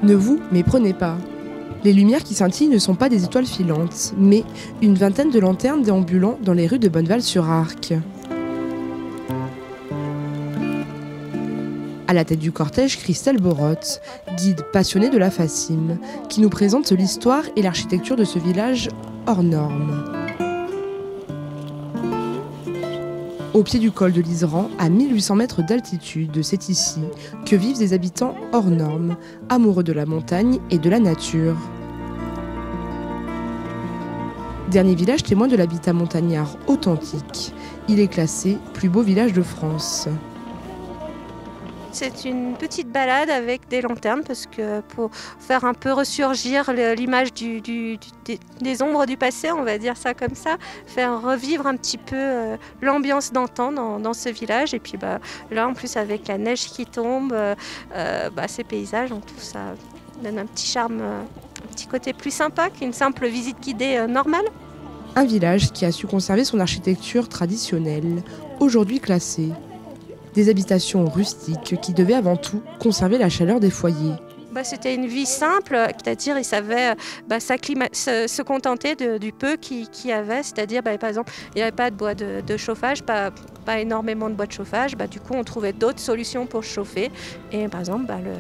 Ne vous méprenez pas. Les lumières qui scintillent ne sont pas des étoiles filantes, mais une vingtaine de lanternes déambulant dans les rues de Bonneval-sur-Arc. À la tête du cortège, Christelle Borotte, guide passionnée de la Facime, qui nous présente l'histoire et l'architecture de ce village hors norme. Au pied du col de l'Iseran, à 1800 mètres d'altitude, c'est ici que vivent des habitants hors normes, amoureux de la montagne et de la nature. Dernier village témoin de l'habitat montagnard authentique, il est classé plus beau village de France. C'est une petite balade avec des lanternes parce que pour faire un peu ressurgir l'image des ombres du passé, on va dire ça comme ça, faire revivre un petit peu l'ambiance d'antan dans ce village. Et puis là en plus avec la neige qui tombe, ces paysages, tout ça donne un petit charme, un petit côté plus sympa qu'une simple visite guidée normale. Un village qui a su conserver son architecture traditionnelle, aujourd'hui classée. Des habitations rustiques qui devaient avant tout conserver la chaleur des foyers. C'était une vie simple, c'est-à-dire ils savaient se contenter du peu qu'il y avait, c'est-à-dire par exemple il n'y avait pas de bois de chauffage, pas énormément de bois de chauffage, du coup on trouvait d'autres solutions pour chauffer et par exemple le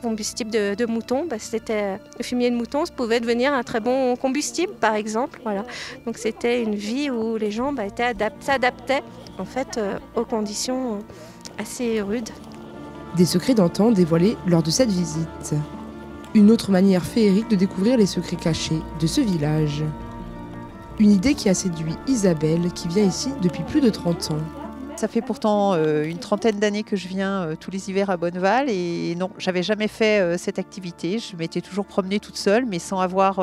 combustible de mouton, c'était le fumier de mouton, ça pouvait devenir un très bon combustible par exemple. Voilà. Donc c'était une vie où les gens s'adaptaient en fait aux conditions assez rudes. Des secrets d'antan dévoilés lors de cette visite. Une autre manière féerique de découvrir les secrets cachés de ce village. Une idée qui a séduit Isabelle qui vient ici depuis plus de 30 ans. Ça fait pourtant une trentaine d'années que je viens tous les hivers à Bonneval et non, j'avais jamais fait cette activité. Je m'étais toujours promenée toute seule mais sans avoir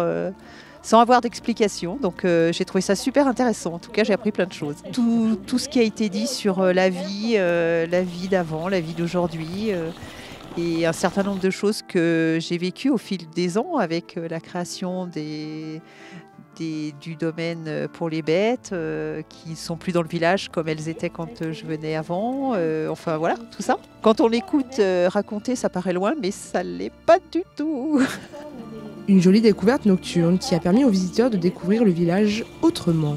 d'explication. Donc j'ai trouvé ça super intéressant. En tout cas, j'ai appris plein de choses. Tout ce qui a été dit sur la vie d'avant, la vie d'aujourd'hui et un certain nombre de choses que j'ai vécues au fil des ans avec la création du domaine pour les bêtes qui ne sont plus dans le village comme elles étaient quand je venais avant. Enfin voilà, tout ça. Quand on l'écoute raconter, ça paraît loin, mais ça ne l'est pas du tout. Une jolie découverte nocturne qui a permis aux visiteurs de découvrir le village autrement.